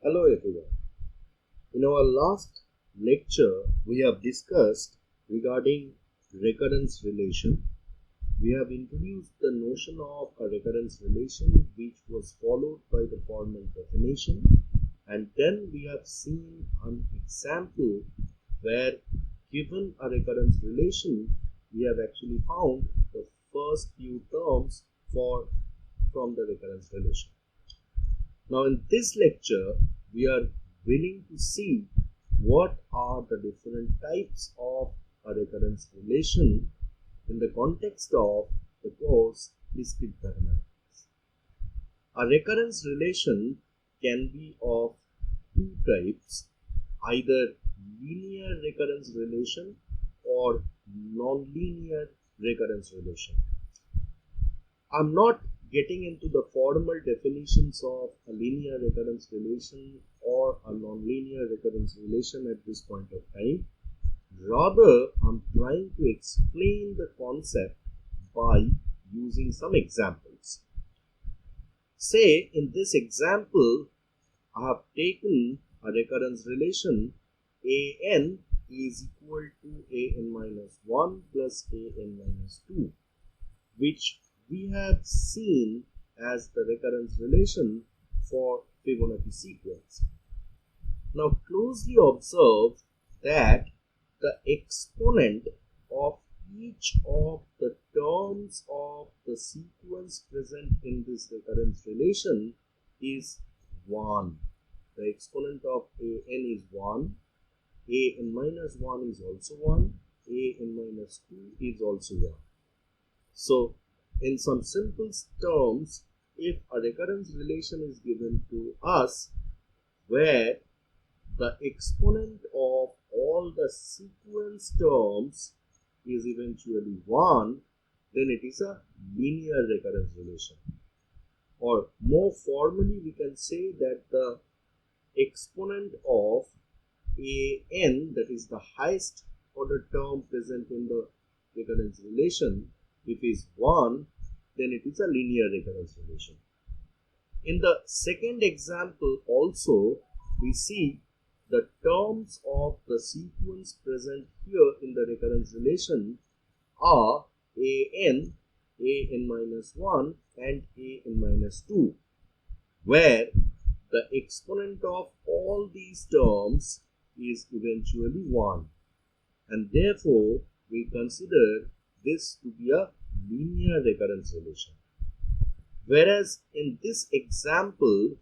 Hello everyone. In our last lecture, we have discussed regarding recurrence relation. We have introduced the notion of a recurrence relation which was followed by the formal definition, and then we have seen an example where given a recurrence relation, we have actually found the first few terms from the recurrence relation. Now in this lecture, we are willing to see what are the different types of a recurrence relation in the context of the course Discrete Mathematics. A recurrence relation can be of two types, either linear recurrence relation or nonlinear recurrence relation. I'm not getting into the formal definitions of a linear recurrence relation or a nonlinear recurrence relation at this point of time. Rather, I'm trying to explain the concept by using some examples. Say, in this example, I have taken a recurrence relation an is equal to an minus 1 plus an minus 2, which we have seen as the recurrence relation for Fibonacci sequence. Now closely observe that the exponent of each of the terms of the sequence present in this recurrence relation is 1. The exponent of an is 1, an minus 1 is also 1, an minus 2 is also 1. So in some simple terms, if a recurrence relation is given to us where the exponent of all the sequence terms is eventually 1, then it is a linear recurrence relation. Or more formally, we can say that the exponent of an, that is the highest order term present in the recurrence relation, if is 1, then it is a linear recurrence relation. In the second example also, we see the terms of the sequence present here in the recurrence relation are an minus 1 and an minus 2, where the exponent of all these terms is eventually 1, and therefore we consider this to be a linear recurrence relation. Whereas in this example,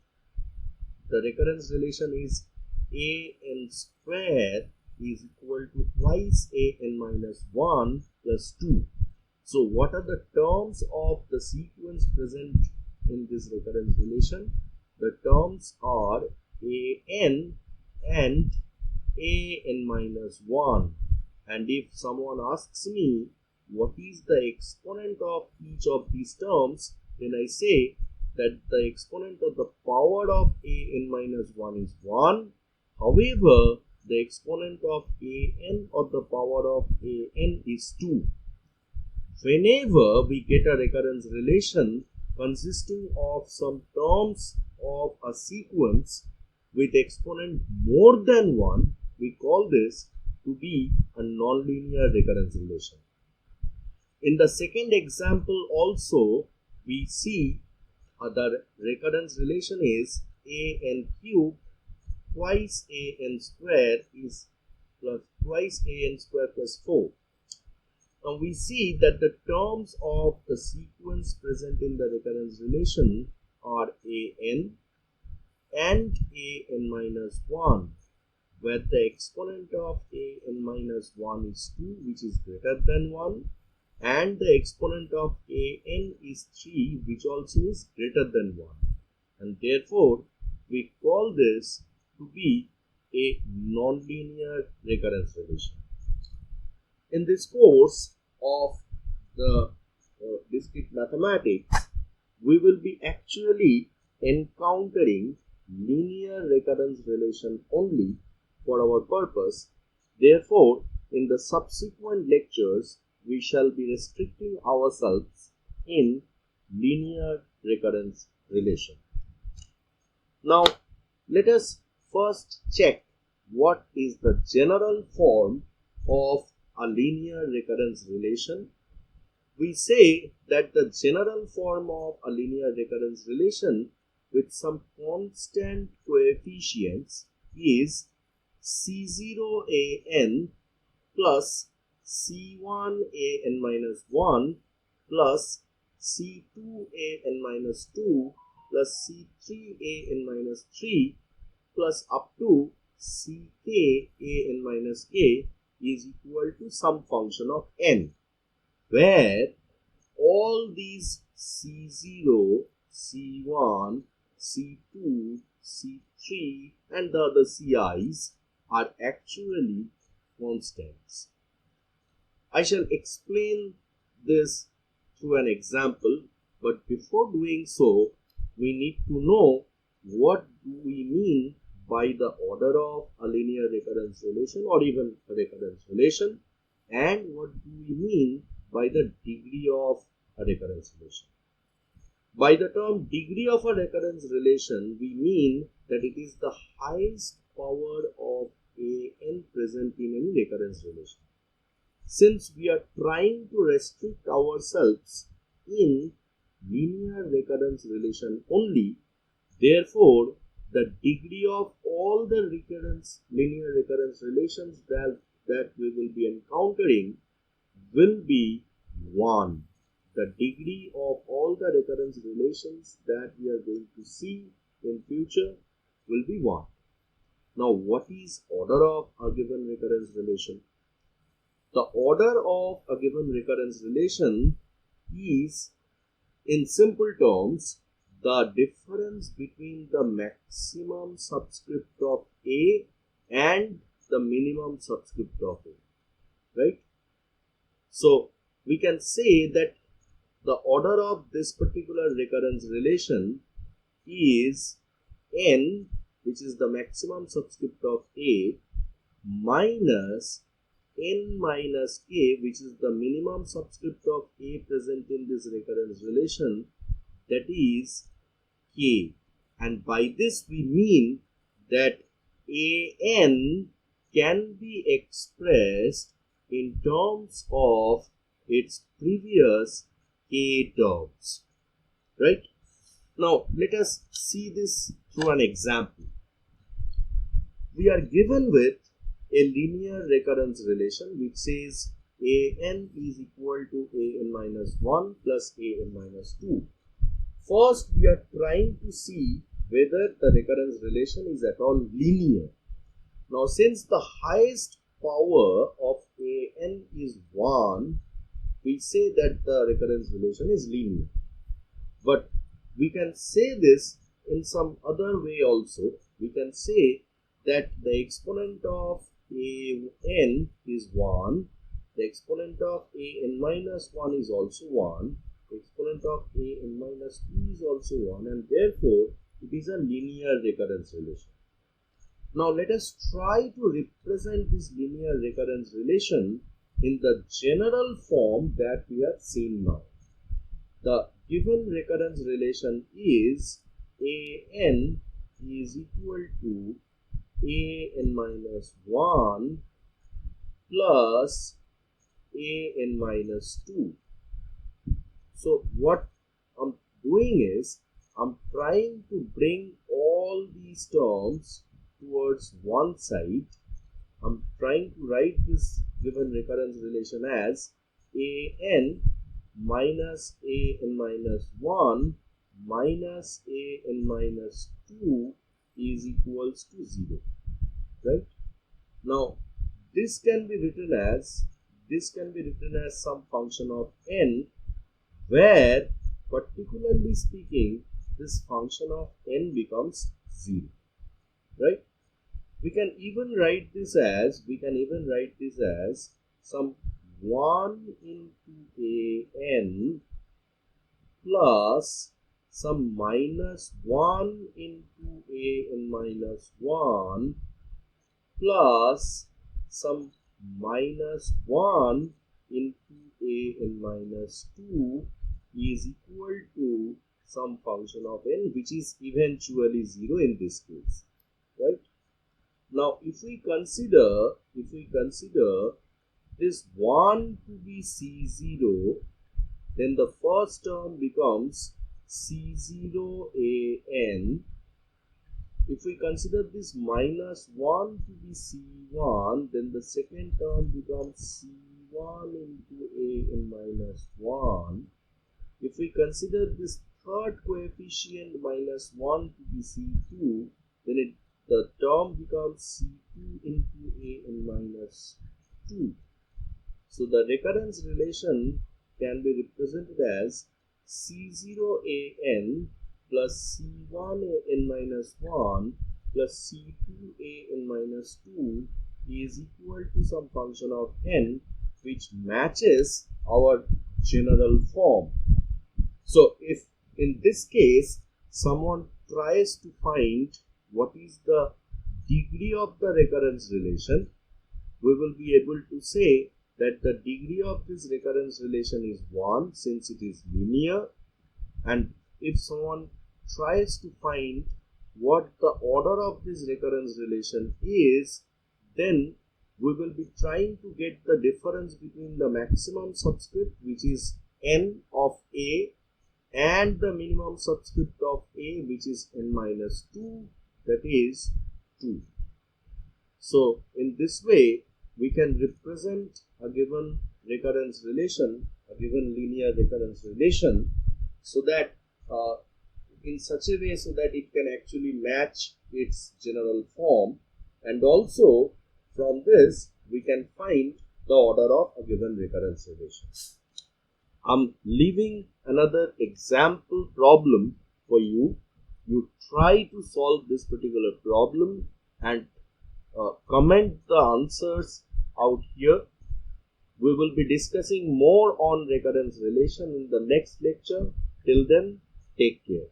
the recurrence relation is an square is equal to twice an minus 1 plus 2. So what are the terms of the sequence present in this recurrence relation? The terms are an and an minus 1. And if someone asks me what is the exponent of each of these terms, then I say that the exponent of the power of an minus 1 is 1. However, the exponent of an or the power of an is 2. Whenever we get a recurrence relation consisting of some terms of a sequence with exponent more than 1, we call this to be a nonlinear recurrence relation. In the second example also, we see the recurrence relation is an cubed twice an square is plus twice an square plus 4. Now we see that the terms of the sequence present in the recurrence relation are an and an minus 1, where the exponent of an minus 1 is 2, which is greater than 1, and the exponent of an is 3, which also is greater than 1, and therefore we call this to be a nonlinear recurrence relation. In this course of the discrete mathematics, we will be actually encountering linear recurrence relation only for our purpose. Therefore, in the subsequent lectures, we shall be restricting ourselves in linear recurrence relation. Now, Let us first check what is the general form of a linear recurrence relation. We say that the general form of a linear recurrence relation with some constant coefficients is C0an plus C1an minus 1 plus C2an minus 2 plus C3an minus 3 plus up to Ck an minus k is equal to some function of n, where all these C0, C1, C2, C3 and the other Ci's are actually constants. I shall explain this through an example, but before doing so, we need to know what do we mean by the order of a linear recurrence relation or even a recurrence relation, and what do we mean by the degree of a recurrence relation. By the term degree of a recurrence relation, we mean that it is the highest power of an present in any recurrence relation. Since we are trying to restrict ourselves in linear recurrence relation only, therefore the degree of all the linear recurrence relations that we will be encountering will be 1. The degree of all the recurrence relations that we are going to see in future will be 1. Now, what is order of a given recurrence relation? The order of a given recurrence relation is, in simple terms, the difference between the maximum subscript of A and the minimum subscript of A, right? So, we can say that the order of this particular recurrence relation is n, which is the maximum subscript of A, minus n minus k, which is the minimum subscript of A present in this recurrence relation, that is k. And by this we mean that an can be expressed in terms of its previous k terms, right? Now let us see this through an example. We are given with a linear recurrence relation which says an is equal to an minus 1 plus an minus 2. First, we are trying to see whether the recurrence relation is at all linear. Now, since the highest power of an is 1, we say that the recurrence relation is linear. But we can say this in some other way also. We can say that the exponent of an is 1, the exponent of an minus 1 is also 1, the exponent of an minus 2 is also 1, and therefore it is a linear recurrence relation. Now let us try to represent this linear recurrence relation in the general form that we have seen now. The given recurrence relation is an is equal to an minus 1 plus an minus 2. So what I'm doing is I'm trying to bring all these terms towards one side. I'm trying to write this given recurrence relation as an minus an minus 1 minus an minus 2 is equals to 0, right? Now this can be written as some function of n, where particularly speaking this function of n becomes 0, right? We can even write this as some 1 into an plus some minus 1 into an minus 1 plus some minus 1 into an minus 2 is equal to some function of n, which is eventually 0 in this case. Now if we consider this 1 to be C0, then the first term becomes C0an. If we consider this minus 1 to be C1, then the second term becomes C1 into an minus 1. If we consider this third coefficient minus 1 to be C2, then the term becomes C2 into an minus 2. So the recurrence relation can be represented as C0an plus C1an minus 1 plus C2an minus 2 is equal to some function of n, which matches our general form. So if in this case someone tries to find what is the degree of the recurrence relation, we will be able to say that the degree of this recurrence relation is 1, since it is linear. And if someone tries to find what the order of this recurrence relation is, then we will be trying to get the difference between the maximum subscript, which is n of a, and the minimum subscript of a, which is n minus 2, that is 2. So in this way we can represent a given recurrence relation, a given linear recurrence relation, so that in such a way so that it can actually match its general form, and also from this we can find the order of a given recurrence relation. I'm leaving another example problem for you. You try to solve this particular problem and comment the answers out here. We will be discussing more on recurrence relation in the next lecture. Till then, take care.